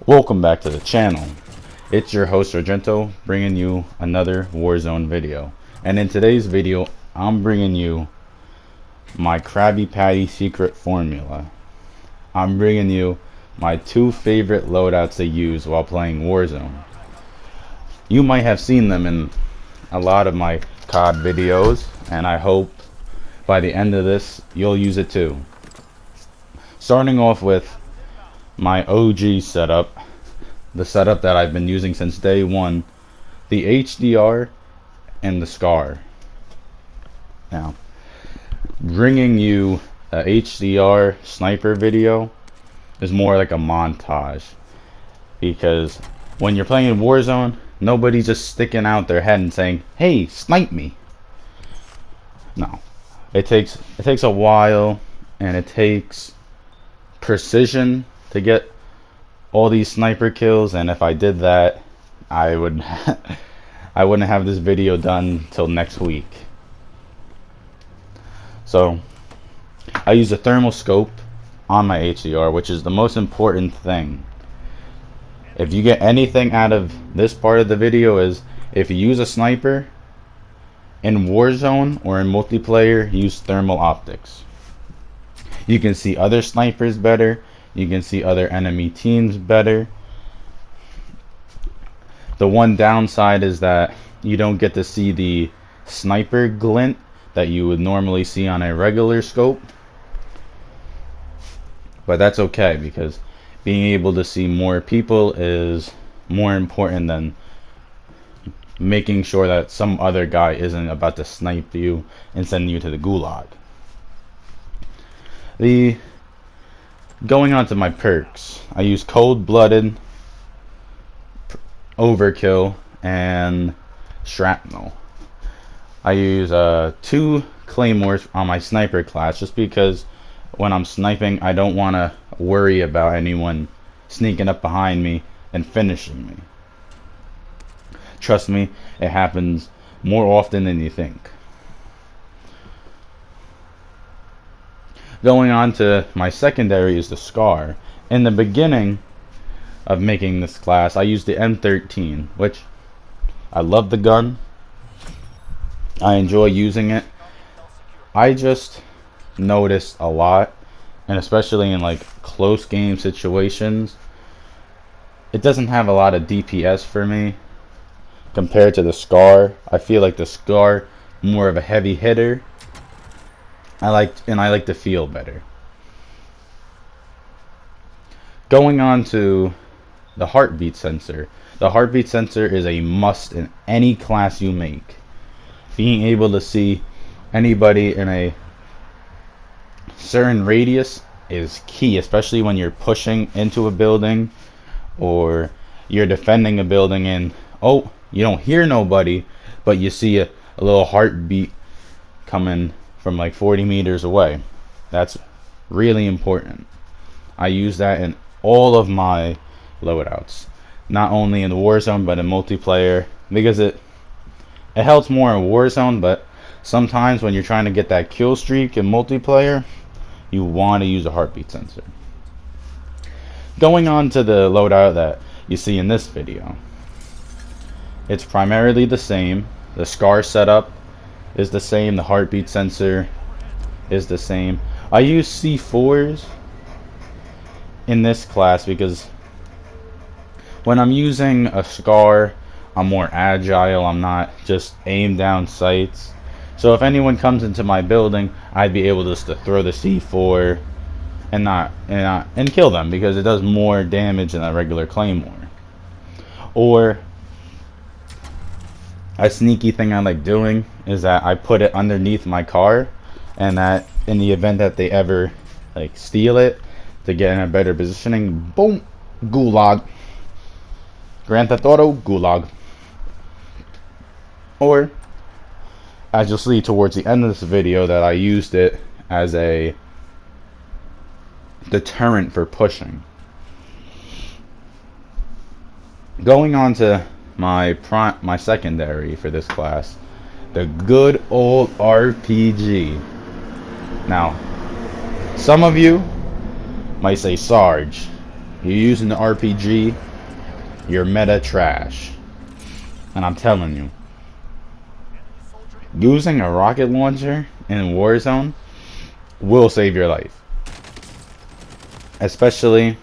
Welcome back to the channel. It's your host Argento bringing you another Warzone video. And in today's video, I'm bringing you my Krabby Patty secret formula. I'm bringing you my two favorite loadouts to use while playing Warzone. You might have seen them in a lot of my COD videos, and I hope by the end of this you'll use it too. Starting off with my OG setup, the setup that I've been using since day one, the HDR and the SCAR. Now, bringing you a HDR sniper video is more like a montage, because when you're playing Warzone, nobody's just sticking out their head and saying, "Hey, snipe me." No, it takes a while, and it takes precision to get all these sniper kills, and if I did that, I would I wouldn't have this video done till next week. So I use a thermal scope on my HDR, which is the most important thing. If you get anything out of this part of the video, is if you use a sniper in Warzone or in multiplayer, use thermal optics. You can see other snipers better. You can see other enemy teams better. The one downside is that you don't get to see the sniper glint that you would normally see on a regular scope. But that's okay, because being able to see more people is more important than making sure that some other guy isn't about to snipe you and send you to the gulag. Going on to my perks, I use cold-blooded, overkill, and shrapnel. I use 2 claymores on my sniper class, just because when I'm sniping, I don't want to worry about anyone sneaking up behind me and finishing me. Trust me, it happens more often than you think. Going on to my secondary is the SCAR. In the beginning of making this class, I used the M13, which I love the gun. I enjoy using it. I just noticed a lot, and especially in like close game situations, it doesn't have a lot of DPS for me compared to the SCAR. I feel like the SCAR more of a heavy hitter. I like to feel better. Going on to the heartbeat sensor. The heartbeat sensor is a must in any class you make. Being able to see anybody in a certain radius is key, especially when you're pushing into a building or you're defending a building and you don't hear nobody, but you see a little heartbeat coming from like 40 meters away. That's really important. I use that in all of my loadouts, not only in the Warzone but in multiplayer, because it helps more in Warzone, but sometimes when you're trying to get that kill streak in multiplayer, you want to use a heartbeat sensor. Going on to the loadout that you see in this video, it's primarily the same. The SCAR setup is the same. The heartbeat sensor is the same. I use C4s in this class because when I'm using a SCAR, I'm more agile. I'm not just aim down sights. So if anyone comes into my building, I'd be able just to throw the C4 and kill them, because it does more damage than a regular claymore. Or a sneaky thing I like doing is that I put it underneath my car, and that in the event that they ever like steal it, to get in a better positioning, boom, gulag. Grand Theft Auto, gulag. Or, as you'll see towards the end of this video, that I used it as a deterrent for pushing. Going on to my secondary for this class, the good old RPG. Now, some of you might say, Sarge, You're using the RPG, you're meta trash. And I'm telling you, using a rocket launcher in Warzone will save your life. Especially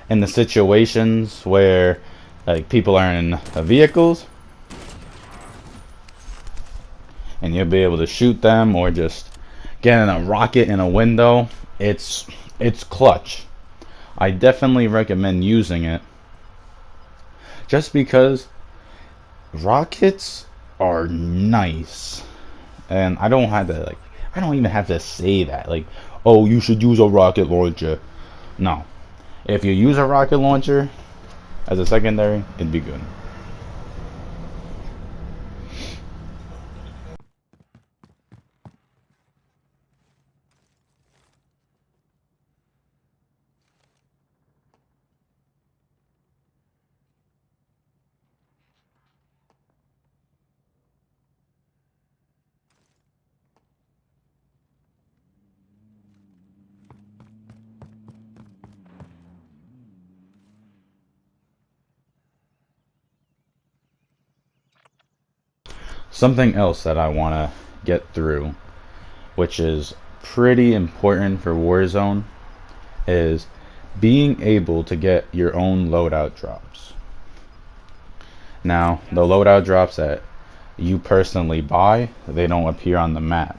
in the situations where like people are in vehicles and you'll be able to shoot them or just get in a rocket in a window. It's clutch. I definitely recommend using it just because rockets are nice. And I don't have to I don't even have to say that like, oh, you should use a rocket launcher. No. If you use a rocket launcher as a secondary, it'd be good. Something else that I want to get through, which is pretty important for Warzone, is being able to get your own loadout drops. Now, the loadout drops that you personally buy, they don't appear on the map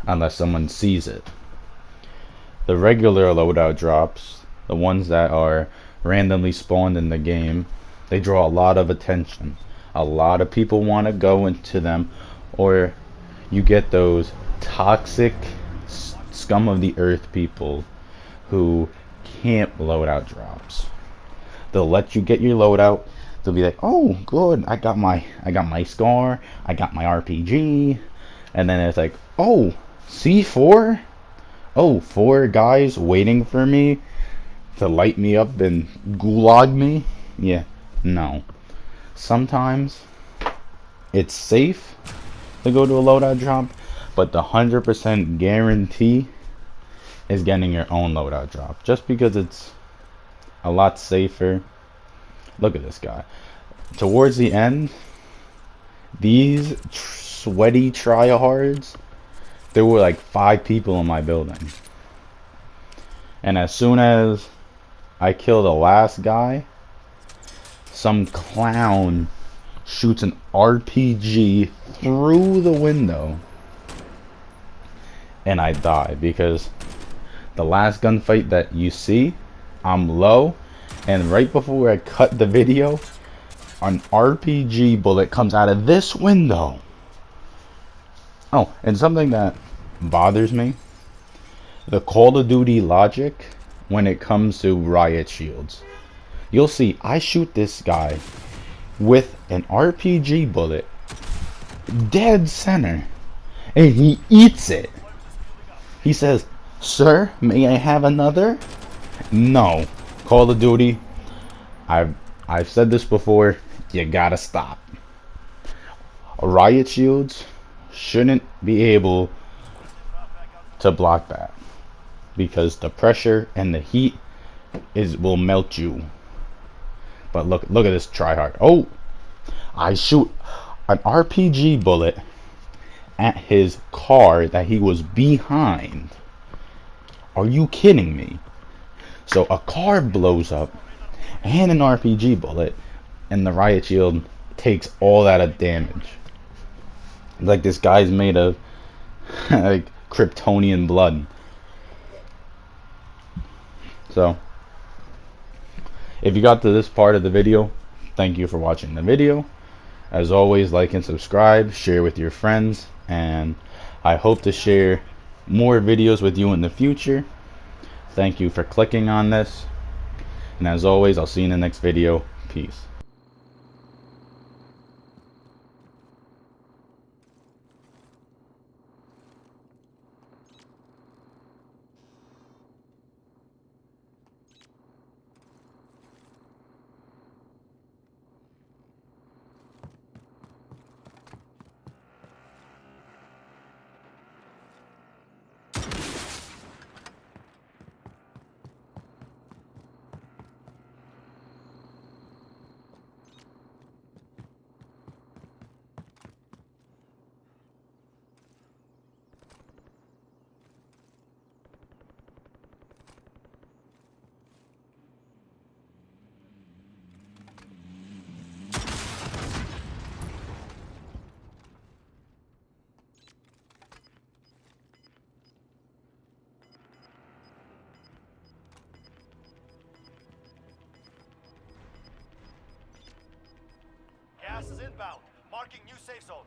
unless someone sees it. The regular loadout drops, the ones that are randomly spawned in the game, they draw a lot of attention. A lot of people want to go into them, or you get those toxic scum of the earth people who can't loadout drops. They'll let you get your loadout. They'll be like, "Oh, good, I got my scar, I got my RPG," and then it's like, "Oh, C4? Oh, 4 guys waiting for me to light me up and gulag me?" Yeah, no. Sometimes it's safe to go to a loadout drop, but the 100% guarantee is getting your own loadout drop. Just because it's a lot safer. Look at this guy. Towards the end, these sweaty tryhards, there were like 5 people in my building. And as soon as I kill the last guy, some clown shoots an RPG through the window and I die because the last gunfight that you see, I'm low, and right before I cut the video, an RPG bullet comes out of this window. Oh, and something that bothers me, the Call of Duty logic when it comes to riot shields. You'll see I shoot this guy with an RPG bullet dead center and he eats it. He says, "Sir, may I have another?" No. Call of Duty, I've said this before, you gotta stop. Riot shields shouldn't be able to block that because the pressure and the heat will melt you. But look at this tryhard. Oh, I shoot an RPG bullet at his car that he was behind. Are you kidding me? So a car blows up and an RPG bullet, and the riot shield takes all that damage. Like this guy's made of like Kryptonian blood. So if you got to this part of the video, thank you for watching the video. As always, like and subscribe, share with your friends, and I hope to share more videos with you in the future. Thank you for clicking on this, and as always, I'll see you in the next video. Peace. Gas is inbound. Marking new safe zone.